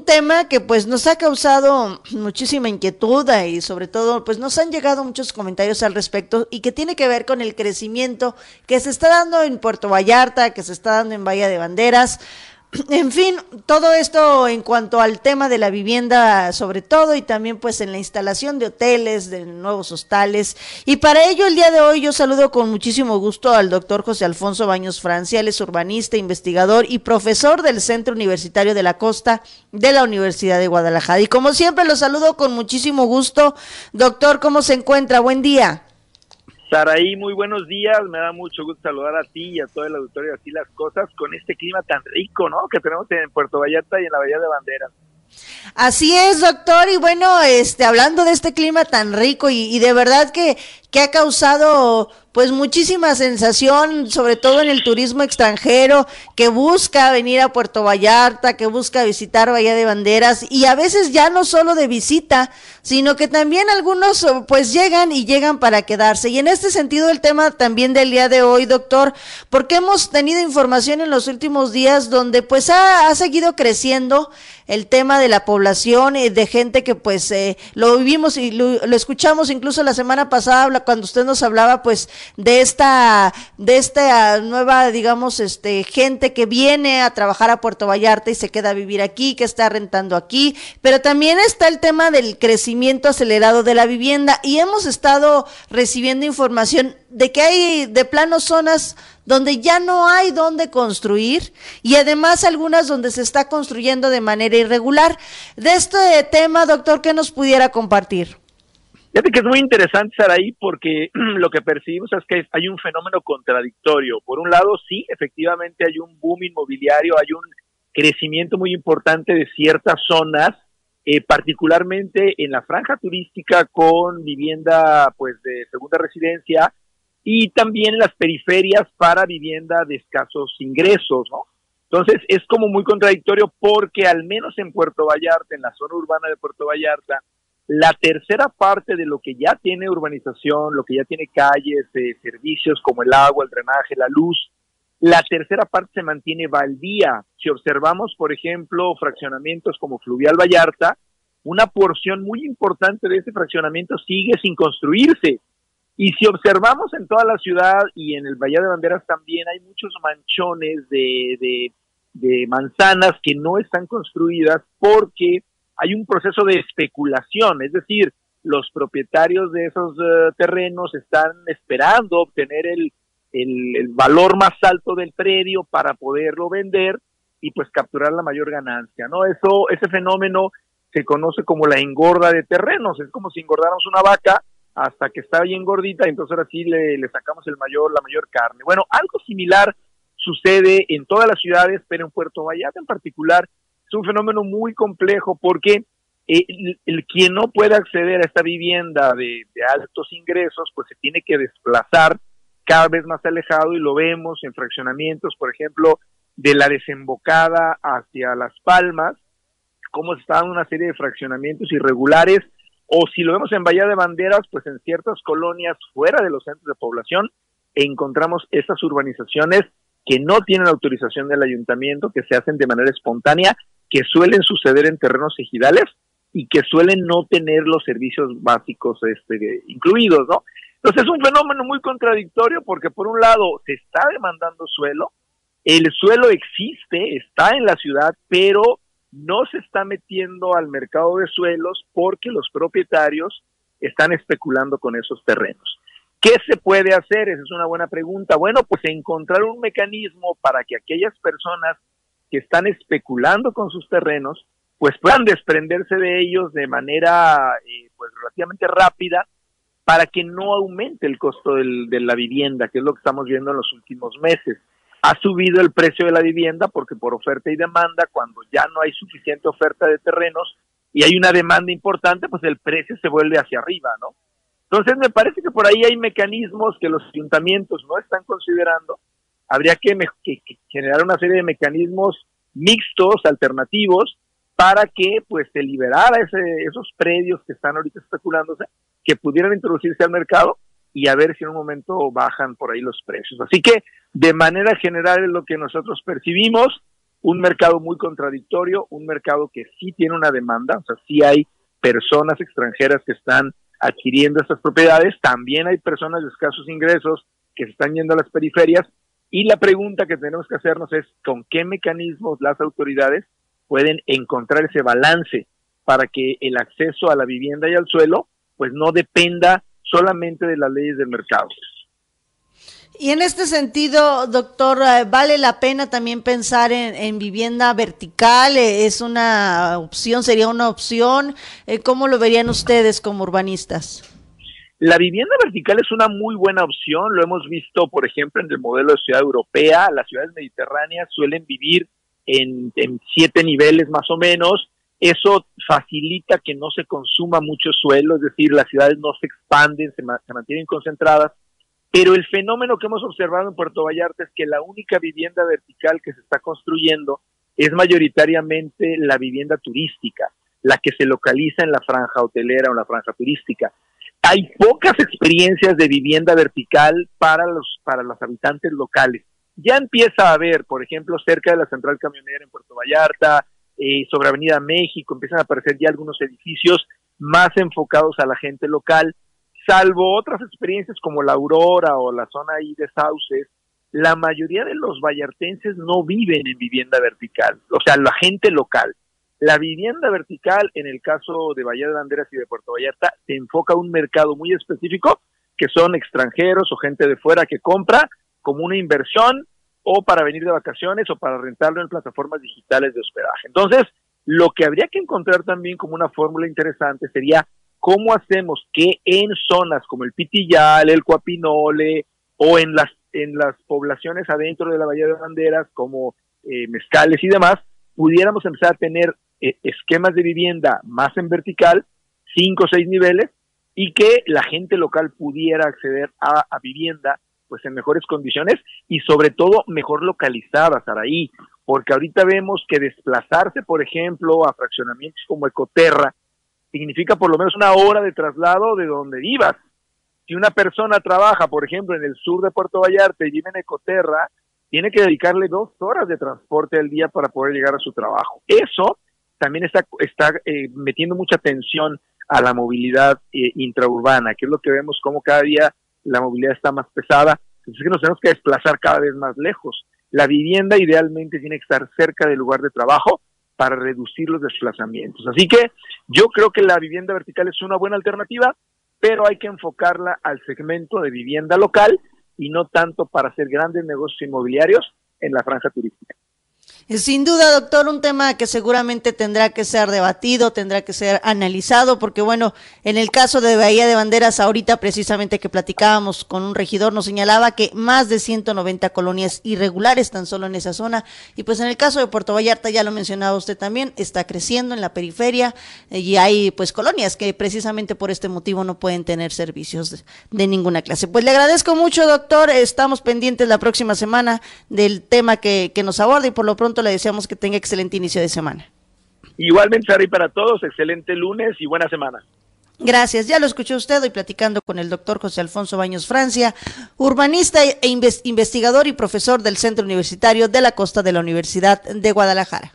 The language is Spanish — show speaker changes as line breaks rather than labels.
tema que pues nos ha causado muchísima inquietud y sobre todo pues nos han llegado muchos comentarios al respecto y que tiene que ver con el crecimiento que se está dando en Puerto Vallarta, que se está dando en Bahía de Banderas. En fin, todo esto en cuanto al tema de la vivienda sobre todo y también pues en la instalación de hoteles, de nuevos hostales. Y para ello el día de hoy yo saludo con muchísimo gusto al doctor José Alfonso Baños Francia. Él es urbanista, investigador y profesor del Centro Universitario de la Costa de la Universidad de Guadalajara. Y como siempre lo saludo con muchísimo gusto. Doctor, ¿cómo se encuentra? Buen día.
Saraí, muy buenos días, me da mucho gusto saludar a ti y a todo el auditorio, así las cosas, con este clima tan rico, ¿no?, que tenemos en Puerto Vallarta y en la Bahía de Banderas.
Así es, doctor, y bueno, hablando de este clima tan rico y de verdad que ha causado pues muchísima sensación, sobre todo en el turismo extranjero, que busca venir a Puerto Vallarta, que busca visitar Bahía de Banderas, y a veces ya no solo de visita, sino que también algunos pues llegan para quedarse. Y en este sentido el tema también del día de hoy, doctor, porque hemos tenido información en los últimos días donde pues ha seguido creciendo el tema de la población, de gente que pues lo vivimos y lo escuchamos incluso la semana pasada cuando usted nos hablaba pues de esta nueva, digamos, gente que viene a trabajar a Puerto Vallarta y se queda a vivir aquí, que está rentando aquí, pero también está el tema del crecimiento acelerado de la vivienda y hemos estado recibiendo información de que hay de plano zonas donde ya no hay donde construir y además algunas donde se está construyendo de manera irregular. De este tema, doctor, ¿qué nos pudiera compartir?
Fíjate que es muy interesante, Saraí, porque lo que percibimos es que hay un fenómeno contradictorio. Por un lado, sí, efectivamente hay un boom inmobiliario, hay un crecimiento muy importante de ciertas zonas, particularmente en la franja turística con vivienda pues de segunda residencia y también en las periferias para vivienda de escasos ingresos, ¿no? Entonces es como muy contradictorio porque al menos en Puerto Vallarta, en la zona urbana de Puerto Vallarta, la tercera parte de lo que ya tiene urbanización, lo que ya tiene calles, servicios como el agua, el drenaje, la luz, la tercera parte se mantiene baldía. Si observamos, por ejemplo, fraccionamientos como Fluvial Vallarta, una porción muy importante de ese fraccionamiento sigue sin construirse. Y si observamos en toda la ciudad y en el Bahía de Banderas también hay muchos manchones de manzanas que no están construidas porque hay un proceso de especulación, es decir, los propietarios de esos terrenos están esperando obtener el valor más alto del predio para poderlo vender y pues capturar la mayor ganancia, ¿no? Ese fenómeno se conoce como la engorda de terrenos, es como si engordáramos una vaca hasta que está bien gordita y entonces ahora sí le sacamos la mayor carne. Bueno, algo similar sucede en todas las ciudades, pero en Puerto Vallarta en particular es un fenómeno muy complejo porque el quien no puede acceder a esta vivienda de altos ingresos, pues se tiene que desplazar cada vez más alejado y lo vemos en fraccionamientos, por ejemplo, de la Desembocada hacia Las Palmas, cómo se está dando una serie de fraccionamientos irregulares, o si lo vemos en Bahía de Banderas, pues en ciertas colonias fuera de los centros de población encontramos esas urbanizaciones que no tienen autorización del ayuntamiento, que se hacen de manera espontánea, que suelen suceder en terrenos ejidales y que suelen no tener los servicios básicos incluidos, ¿no? Entonces es un fenómeno muy contradictorio porque por un lado se está demandando suelo, el suelo existe, está en la ciudad, pero no se está metiendo al mercado de suelos porque los propietarios están especulando con esos terrenos. ¿Qué se puede hacer? Esa es una buena pregunta. Bueno, pues encontrar un mecanismo para que aquellas personas que están especulando con sus terrenos, pues puedan desprenderse de ellos de manera pues relativamente rápida para que no aumente el costo de la vivienda, que es lo que estamos viendo en los últimos meses. Ha subido el precio de la vivienda porque por oferta y demanda, cuando ya no hay suficiente oferta de terrenos y hay una demanda importante, pues el precio se vuelve hacia arriba, ¿no? Entonces me parece que por ahí hay mecanismos que los ayuntamientos no están considerando. Habría que generar una serie de mecanismos mixtos, alternativos, para que pues se liberara esos predios que están ahorita especulándose, que pudieran introducirse al mercado y a ver si en un momento bajan por ahí los precios. Así que de manera general es lo que nosotros percibimos. un mercado muy contradictorio, un mercado que sí tiene una demanda, o sea, sí hay personas extranjeras que están adquiriendo estas propiedades, también hay personas de escasos ingresos que se están yendo a las periferias, y la pregunta que tenemos que hacernos es con qué mecanismos las autoridades pueden encontrar ese balance para que el acceso a la vivienda y al suelo pues no dependa solamente de las leyes del mercado.
Y en este sentido, doctor, ¿vale la pena también pensar en vivienda vertical? ¿Es una opción, sería una opción? ¿Cómo lo verían ustedes como urbanistas?
La vivienda vertical es una muy buena opción, lo hemos visto, por ejemplo, en el modelo de ciudad europea. Las ciudades mediterráneas suelen vivir en 7 niveles más o menos. Eso facilita que no se consuma mucho suelo, es decir, las ciudades no se expanden, se mantienen concentradas. Pero el fenómeno que hemos observado en Puerto Vallarta es que la única vivienda vertical que se está construyendo es mayoritariamente la vivienda turística, la que se localiza en la franja hotelera o en la franja turística. Hay pocas experiencias de vivienda vertical para los habitantes locales. Ya empieza a haber, por ejemplo, cerca de la central camionera en Puerto Vallarta, sobre Avenida México, empiezan a aparecer ya algunos edificios más enfocados a la gente local. Salvo otras experiencias como la Aurora o la zona ahí de Sauces, la mayoría de los vallartenses no viven en vivienda vertical, o sea, la gente local. La vivienda vertical, en el caso de Bahía de Banderas y de Puerto Vallarta, se enfoca a un mercado muy específico, que son extranjeros o gente de fuera que compra como una inversión o para venir de vacaciones o para rentarlo en plataformas digitales de hospedaje. Entonces, lo que habría que encontrar también como una fórmula interesante sería ¿cómo hacemos que en zonas como el Pitillal, el Coapinole o en las poblaciones adentro de la Bahía de Banderas como Mezcales y demás, pudiéramos empezar a tener esquemas de vivienda más en vertical, 5 o 6 niveles, y que la gente local pudiera acceder a vivienda pues en mejores condiciones y sobre todo mejor localizada, Saraí, porque ahorita vemos que desplazarse, por ejemplo, a fraccionamientos como Ecoterra, significa por lo menos 1 hora de traslado de donde vivas. Si una persona trabaja, por ejemplo, en el sur de Puerto Vallarta y vive en Ecoterra, tiene que dedicarle 2 horas de transporte al día para poder llegar a su trabajo. Eso también está metiendo mucha tensión a la movilidad intraurbana, que es lo que vemos como cada día la movilidad está más pesada. Entonces que nos tenemos que desplazar cada vez más lejos. La vivienda idealmente tiene que estar cerca del lugar de trabajo para reducir los desplazamientos. Así que yo creo que la vivienda vertical es una buena alternativa, pero hay que enfocarla al segmento de vivienda local y no tanto para hacer grandes negocios inmobiliarios en la franja turística.
Sin duda, doctor, un tema que seguramente tendrá que ser debatido, tendrá que ser analizado, porque bueno, en el caso de Bahía de Banderas, ahorita precisamente que platicábamos con un regidor, nos señalaba que más de 190 colonias irregulares tan solo en esa zona, y pues en el caso de Puerto Vallarta, ya lo mencionaba usted también, está creciendo en la periferia, y hay pues colonias que precisamente por este motivo no pueden tener servicios de ninguna clase. Pues le agradezco mucho, doctor, estamos pendientes la próxima semana del tema que nos aborda, y por lo pronto le deseamos que tenga excelente inicio de semana.
Igualmente, Sara, y para todos, excelente lunes y buena semana.
Gracias, ya lo escuchó usted hoy platicando con el doctor José Alfonso Baños Francia, urbanista e investigador y profesor del Centro Universitario de la Costa de la Universidad de Guadalajara.